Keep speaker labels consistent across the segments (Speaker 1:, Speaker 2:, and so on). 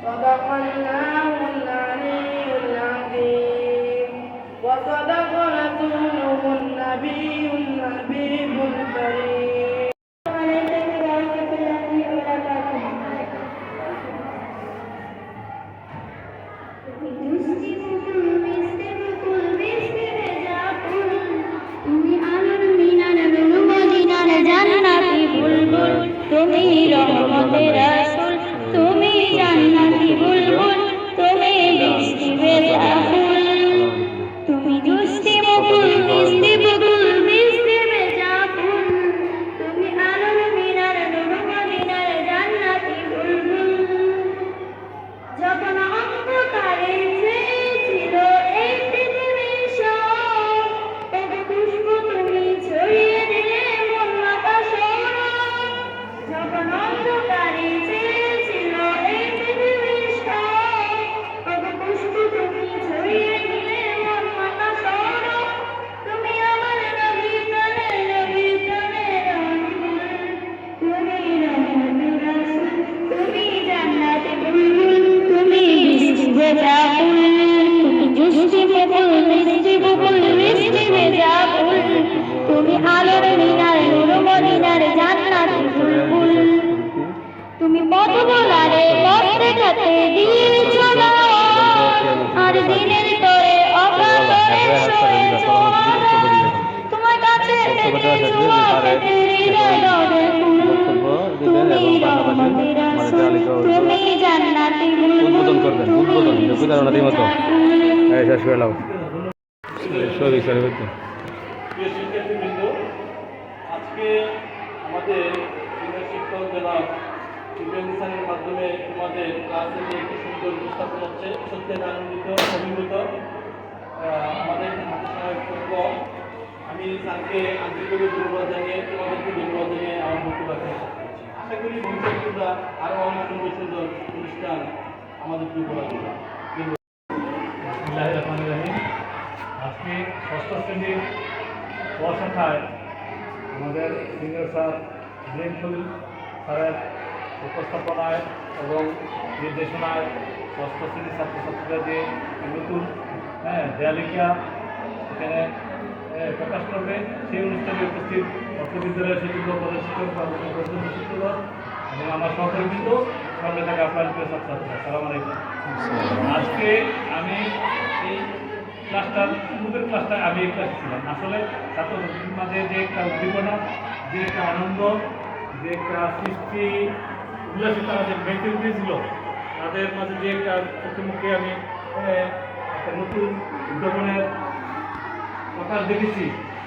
Speaker 1: صدق الله العلي العظيم وصدق رسوله النبي الحبيب الكريم.
Speaker 2: তুমি রহমতের রাসূল, তুমি জান্নাতি বুলবুল, তুমি মিষ্টি ভেজা ফুল, তুমি দুষ্টি মুকুল মিষ্টি বুকুল মিষ্টি ভেজা ফুল, তুমি আলোর মিনার নূর মদিনার জান্নাতি বুলবুল। যখন অন্ধকারে ছেয়েছিল এই পৃথিবীর সব, তবে পুষ্প তুমি ছড়িয়ে দিলে মন মাতা সৌরভ। যখন অন্ধকারে ছেয়েছিল এই পৃথিবীর সব, তবে পুষ্প তুমি ছড়িয়ে দিলে মন মাতা সৌরভ। তুমি আমার নবী প্রাণের নবী প্রাণের রাসূল, তুমি রহমতের রাসূল, তুমি জান্নাতি বুলবুল, তুমি মিষ্টি ভেজা ফুল, তুমি দুষ্টি মুকুল মিষ্টি বুকুল মিষ্টি ভেজা ফুল, তুমি আলোর মিনার নূর মদিনার জান্নাতি বুলবুল। তুমি পথ ভোলারে পথ দেখাতে দিয়েছ না, আর দিনের তরে অকাতরে সয়েছ। তোমার কাছে পেতেছো পেতের হৃদয়ের ফুল, তুমি রহমতের রাসূল, তুমি জান্নাতি বুলবুল,
Speaker 3: উদ্বোধন করবেন, উদ্বোধন বিধারণাদি মতো শেষ করে নাও। সরি সরি বলতে
Speaker 4: প্রিয় শিক্ষার্থীবৃন্দ, আজকে আমাদের সিনিয়র শিক্ষক জনাব ইব্রাহিম স্যারের মাধ্যমে তোমাদের ক্লাসে যে একটি সুন্দর উপস্থাপন হচ্ছে, সত্যি আনন্দিত অভিভূত। আমাদের হাতে সময় খুব কম। আমি স্যারকে আন্তরিকভাবে ধন্যবাদ জানিয়ে তোমাদেরকে ধন্যবাদ জানিয়ে আমার বক্তব্য শেষ করছি। আশা করি ভবিষ্যতে তোমরা আরও অনেক সুন্দর সুন্দর অনুষ্ঠান আমাদেরকে উপহার দেবে।
Speaker 5: আজকে ষষ্ঠ শ্রেণীর পড়াশোনায় আমাদের সিনিয়র স্যার ইব্রাহিম খলিল স্যারের উপস্থাপনায় এবং নির্দেশনায় ষষ্ঠ শ্রেণীর ছাত্রছাত্রীরা যে নতুন দেয়ালিকা এখানে প্রকাশ করবে, সেই অনুষ্ঠানে উপস্থিত অর্থ বিদ্যালয়ের শিক্ষক প্রধান শিক্ষক শিক্ষক এবং আমার সহকর্মীবৃন্দ, সামনে থাকে আপনার প্রিয় ছাত্রছাত্রীরা, সালাম আলাইকুম। আজকে আমি এই ক্লাসটার পূর্বের ক্লাসটায় আমি এই ক্লাসে ছিলাম। আসলে ছাত্রছাত্রীর মাঝে যে একটা উদ্দীপনা, যে একটা আনন্দ, যে একটা সৃষ্টি উল্লাসিত যে বেঁচে উঠেছিল, তাদের মাঝে যে একটা চোখে মুখে আমি একটা নতুন উদ্ভাবনের প্রকাশ দেখেছি,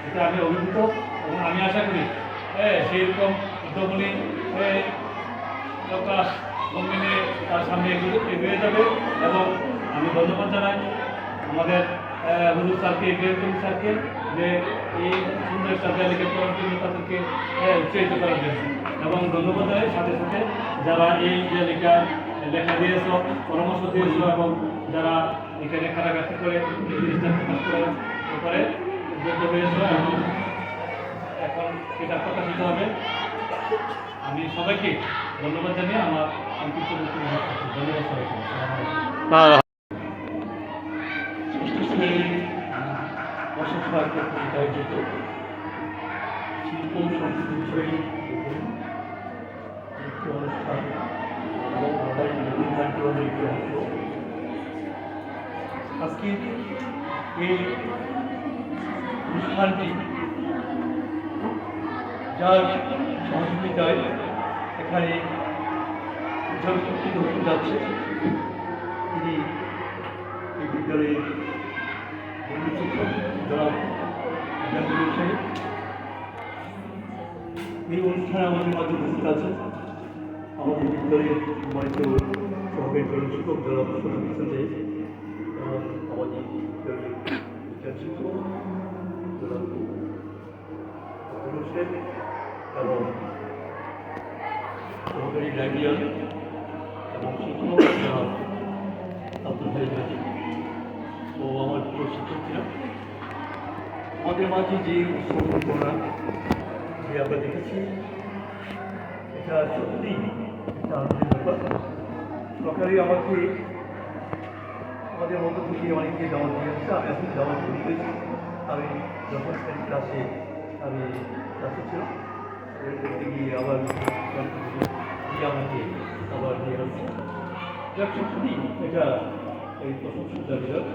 Speaker 5: এটা আমি অভিভূত এবং আমি আশা করি সেই রকম উদ্ভাবনী প্রকাশ মেনে তার সামনে এগিয়ে যাবে। এবং আমি ধন্যবাদ জানাই আমাদের হুজুর স্যারকে, ইব্রাহিম স্যারকে, যে এই সুন্দর একটা দেয়ালিকা করার জন্য তাদেরকে উৎসাহিত করার জন্য। এবং ধন্যবাদ জানাই সাথে সাথে যারা এই দেয়ালিকা লেখা দিয়েছ, পরামর্শ দিয়েছ এবং যারা এখানে কাটাকাটি করে জিনিসটা প্রকাশ করে উদ্যোগ হয়েছ এবং এখন সেটা প্রকাশিত হবে। আমি সবাইকে ধন্যবাদ জানিয়ে আমার সংক্ষিপ্ত বক্তব্য ধন্যবাদ সবাইকে। আয়োজিত শিল্প সংস্কৃতি বিষয়ে একটি অনুষ্ঠান এবং আমাদের নতুন কার্যক্রমের একটি অংশ। আজকে এই অনুষ্ঠানটি যার সহযোগিতায় এখানে অনুষ্ঠিত হতে যাচ্ছে, তিনি এই বিদ্যালয়ের শিক্ষক জনাব ইব্রাহিম সাহেব। এই অনুষ্ঠানে আমাদের মাঝে উপস্থিত আছেন আমাদের বিদ্যালয়ের সম্মানিত সহকারী প্রধান শিক্ষক জনাব শফিক সাহেব এবং আমাদের বিদ্যালয়ের বিজ্ঞান শিক্ষক জনাব এবং সহকারী গার্ডিয়ান এবং শিক্ষক আব্দুল ভাই ভাজি ও আমার প্রিয় শিক্ষার্থীরা, আমাদের মাঝে যে উৎসবগুলো যে আমরা দেখেছি এটা সত্যি একটা আনন্দের ব্যাপার। সরকারি আমাকে আমাদের মধ্যে থেকে অনেকে দাওয়াত দিয়েছে, আমি আসলে দাওয়াত দিয়েছি। আমি যখন ক্লাসে আমি ক্লাসে ছিলাম এর করতে গিয়ে আবার দিয়ে আমাকে আবার নিয়ে আসছে। যার সত্যি এটা এই প্রশংসার বিষয়।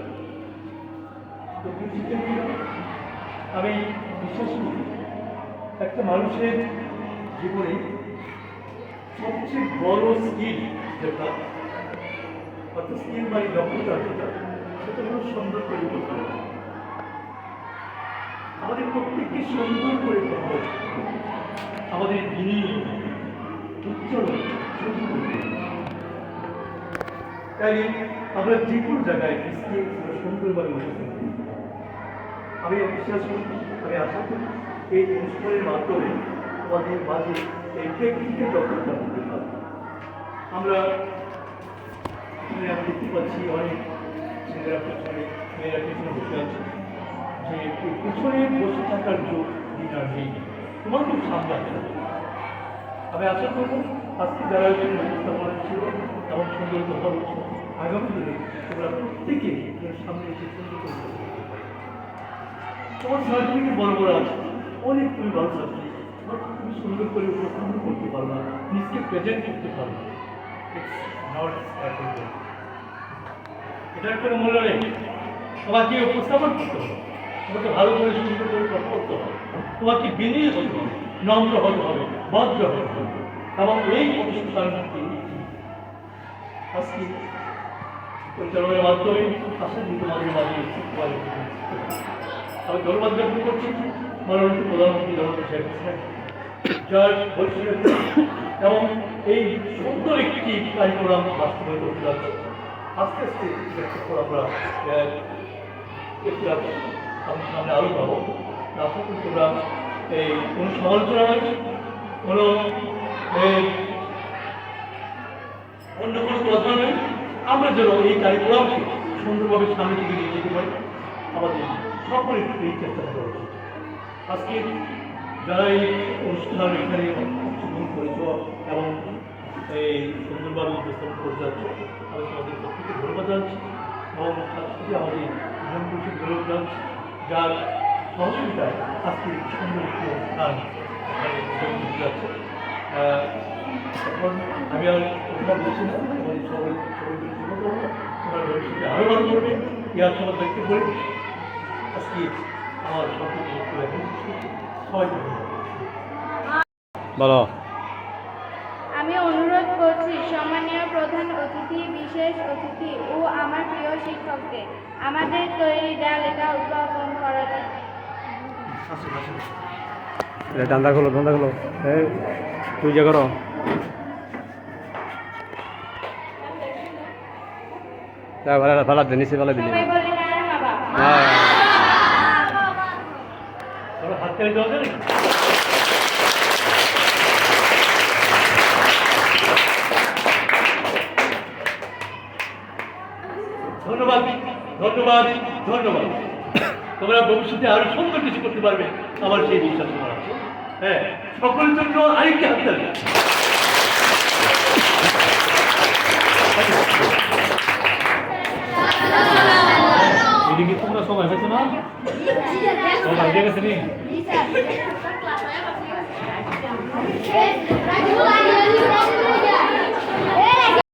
Speaker 5: তো আমি বিশ্বাস করি একটা মানুষের জীবনে সবচেয়ে বড় স্কিল যেটা, অর্থাৎ স্কিল মানে দক্ষতা যেটা, সেটা হলো সুন্দর করে করতে হবে। আমাদের প্রত্যেককে সুন্দর করে করতে হবে, আমাদের দিনই উজ্জ্বল তাই আমরা যে কোনো জায়গায় স্কিল সুন্দরভাবে বসে আমি বিশ্বাস করি, আমি আশা করি এই অনুষ্ঠানের মাধ্যমে আমাদের মাঝে এই টেকনিকের দক্ষতা করতে পারব। আমরা দেখতে পাচ্ছি অনেক ছেলেরা পেছনে, মেয়েরা পেছনে বসে আছে, যে পেছনে বসে থাকার যোগ দিন আর নেই, তোমার খুব সামনে আসতে হবে। আমি আশা করবো আজকে যারা উপস্থাপনা ছিল এমন সুন্দর কথা বলছে, আগামী দিনে তোমরা প্রত্যেকে সামনে এসে সুন্দর করতে হবে। তোমার সার্টিফিকেট বড় বড় আছে, অনেক তুমি ভালো সার্টিফিকেট, তুমি সুন্দর করে উপস্থাপন করতে পারো না, নিজকে প্রেজেন্ট করতে পারো না, এটা একটা মূল্য নেই। তোমাকে উপস্থাপন করতে হবে, তোমাকে ভালো করে সুন্দর করে কথা বলতে হবে, তোমাকে বিনয়ী হতে হবে, নম্র হতে হবে, ভদ্র হতে হবে। এবং এই অনুষ্ঠানটি আজকে পরিচালনার মাধ্যমে আশা করি তোমাদের মাঝে আমি ধন্যবাদ জ্ঞাপন করছি মাননীয় প্রধানমন্ত্রী জনতা শেখ হাসিনা, যার বৈশিষ্ট্য এবং এই সুন্দর একটি কার্যক্রম বাস্তবায়িত হতে যাচ্ছে। আস্তে আস্তে আমরা সামনে আরও পাবো। আশা করি তোমরা এই কোনো সমালোচনা নয়, কোনো অন্য কোনো কথা নয়, আমরা যেন এই কার্যক্রমকে সুন্দরভাবে সামনে থেকে নিয়ে যেতে পারি, আমাদের সকলের এই চেষ্টা করা উচিত। আজকে যারা এই অনুষ্ঠান এখানে অংশগ্রহণ করেছ এবং এই সুন্দরভাবে উপস্থাপন করে যাচ্ছ, আমি তোমাদের প্রত্যেকে ধন্যবাদ জানাচ্ছি এবং সাথে আমাদের বিধান পরিষদ ধন্যবাদ জানাচ্ছি, যার সহযোগিতায় আজকে সুন্দর একটি অনুষ্ঠান যাচ্ছে। এখন আমি আর কথা বলছি না, সবাই ভবিষ্যতে আরও ভালো করবে ইয়ার সবার দেখতে পারি। আজকে আমার সবাই
Speaker 3: বলো।
Speaker 2: আমি অনুরোধ করছি সম্মানীয় প্রধান অতিথি, বিশেষ অতিথি ও আমার প্রিয় শিক্ষককে আমাদের তৈরি লেখা উদ্ভাবন করার
Speaker 3: ধান্দা খোলো তুই যে করো। ভালো নিচে ভালো দিলি
Speaker 5: হাত চালিয়ে দেওয়া যায়। ধন্যবাদ ধন্যবাদ ধন্যবাদ। তোমরা ভবিষ্যতে আরো সুন্দর কিছু করতে পারবে, আমার সেই বিশ্বাস করা আছে। হ্যাঁ, সকলের জন্য আরেকটি হাত তালি। এদিকে তোমরা সময় হয়েছে না, সবাই গেছে নি।